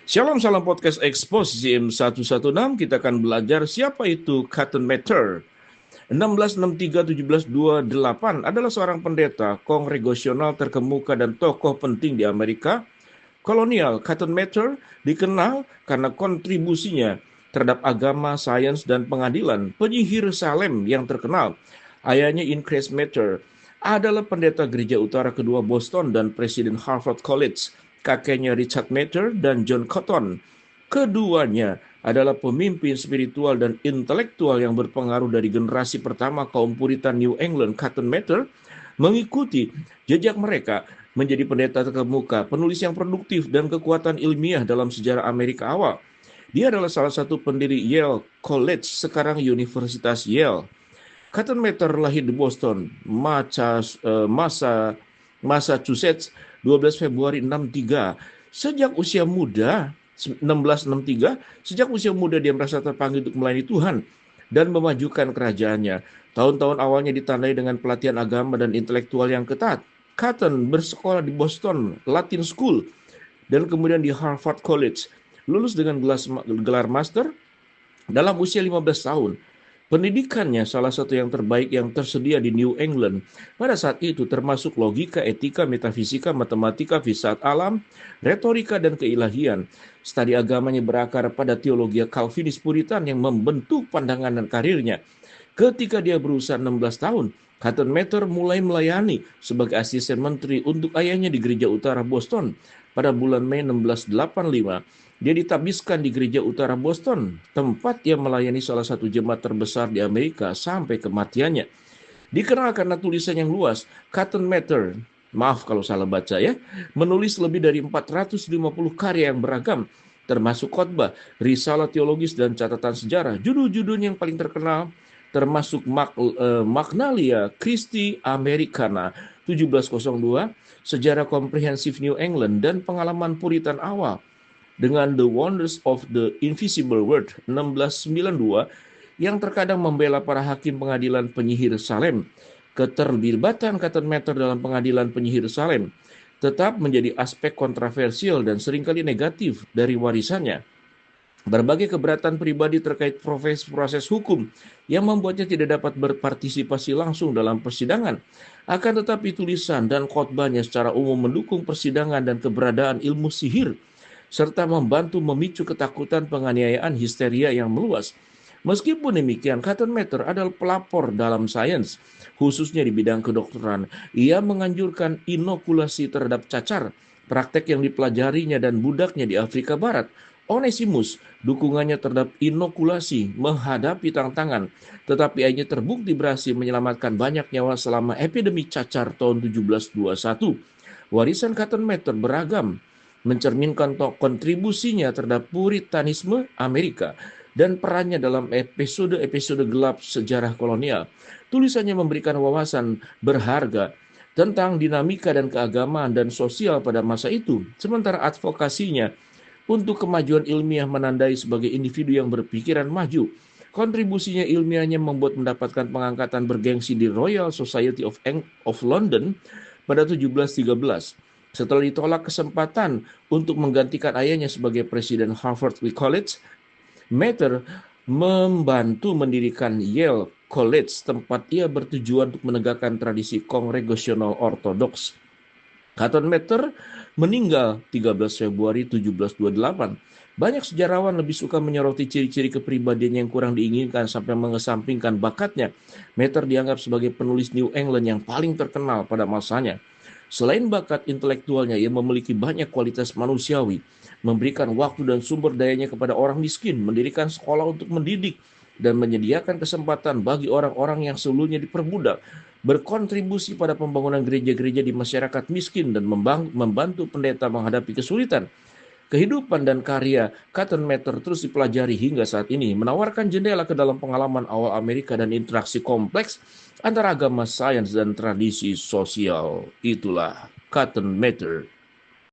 Shalom salam podcast Expose ZM 116. Kita akan belajar siapa itu Cotton Mather. 1663-1728 adalah seorang pendeta kongregasional terkemuka dan tokoh penting di Amerika kolonial. Cotton Mather dikenal karena kontribusinya terhadap agama, sains, dan pengadilan. Penyihir Salem yang terkenal, ayahnya Increase Mather, adalah pendeta gereja utara kedua Boston dan presiden Harvard College. Kakeknya Richard Mather dan John Cotton. Keduanya adalah pemimpin spiritual dan intelektual yang berpengaruh dari generasi pertama kaum Puritan New England. Cotton Mather mengikuti jejak mereka menjadi pendeta terkemuka, penulis yang produktif, dan kekuatan ilmiah dalam sejarah Amerika awal. Dia adalah salah satu pendiri Yale College, sekarang Universitas Yale. Cotton Mather lahir di Boston, Massachusetts, 12 Februari 63. Sejak usia muda, 1663, sejak usia muda dia merasa terpanggil untuk melayani Tuhan dan memajukan kerajaannya. Tahun-tahun awalnya ditandai dengan pelatihan agama dan intelektual yang ketat. Cotton bersekolah di Boston Latin School dan kemudian di Harvard College. Lulus dengan gelar master dalam usia 15 tahun. Pendidikannya salah satu yang terbaik yang tersedia di New England pada saat itu, termasuk logika, etika, metafisika, matematika, filsafat alam, retorika, dan keilahian. Studi agamanya berakar pada teologi Calvinis Puritan yang membentuk pandangan dan karirnya. Ketika dia berusia 16 tahun, Cotton Mather mulai melayani sebagai asisten menteri untuk ayahnya di gereja utara Boston. Pada bulan Mei 1685, dia ditabiskan di gereja utara Boston, tempat dia melayani salah satu jemaat terbesar di Amerika sampai kematiannya. Dikenal karena tulisan yang luas, Cotton Mather, maaf kalau salah baca ya, menulis lebih dari 450 karya yang beragam, termasuk khotbah, risalah teologis, dan catatan sejarah. Judul-judul yang paling terkenal termasuk Magnalia Christi Americana 1702, Sejarah Komprehensif New England, dan Pengalaman Puritan Awal dengan The Wonders of the Invisible Word 1692 yang terkadang membela para hakim pengadilan penyihir Salem. Keterlibatan Cotton Mather dalam pengadilan penyihir Salem tetap menjadi aspek kontroversial dan seringkali negatif dari warisannya. Berbagai keberatan pribadi terkait proses hukum yang membuatnya tidak dapat berpartisipasi langsung dalam persidangan. Akan tetapi tulisan dan khotbahnya secara umum mendukung persidangan dan keberadaan ilmu sihir, serta membantu memicu ketakutan penganiayaan histeria yang meluas. Meskipun demikian, Cotton Mather adalah pelapor dalam sains, khususnya di bidang kedokteran. Ia menganjurkan inokulasi terhadap cacar, praktek yang dipelajarinya dan budaknya di Afrika Barat. Onesimus, dukungannya terhadap inokulasi menghadapi tantangan, tetapi akhirnya terbukti berhasil menyelamatkan banyak nyawa selama epidemi cacar tahun 1721. Warisan Cotton Mather beragam, mencerminkan kontribusinya terhadap Puritanisme Amerika dan perannya dalam episode-episode gelap sejarah kolonial. Tulisannya memberikan wawasan berharga tentang dinamika dan keagamaan dan sosial pada masa itu, sementara advokasinya untuk kemajuan ilmiah menandai sebagai individu yang berpikiran maju. Kontribusinya ilmiahnya membuat mendapatkan pengangkatan bergengsi di Royal Society of London pada 1713. Setelah ditolak kesempatan untuk menggantikan ayahnya sebagai presiden Harvard College, Mather membantu mendirikan Yale College, tempat ia bertujuan untuk menegakkan tradisi kongregasional ortodoks. Cotton Mather meninggal 13 Februari 1728. Banyak sejarawan lebih suka menyoroti ciri-ciri kepribadian yang kurang diinginkan sampai mengesampingkan bakatnya. Mather dianggap sebagai penulis New England yang paling terkenal pada masanya. Selain bakat intelektualnya, ia memiliki banyak kualitas manusiawi, memberikan waktu dan sumber dayanya kepada orang miskin, mendirikan sekolah untuk mendidik, dan menyediakan kesempatan bagi orang-orang yang sebelumnya diperbudak, berkontribusi pada pembangunan gereja-gereja di masyarakat miskin, dan membantu pendeta menghadapi kesulitan. Kehidupan dan karya Cotton Mather terus dipelajari hingga saat ini, menawarkan jendela ke dalam pengalaman awal Amerika dan interaksi kompleks antara agama, sains, dan tradisi sosial. Itulah Cotton Mather.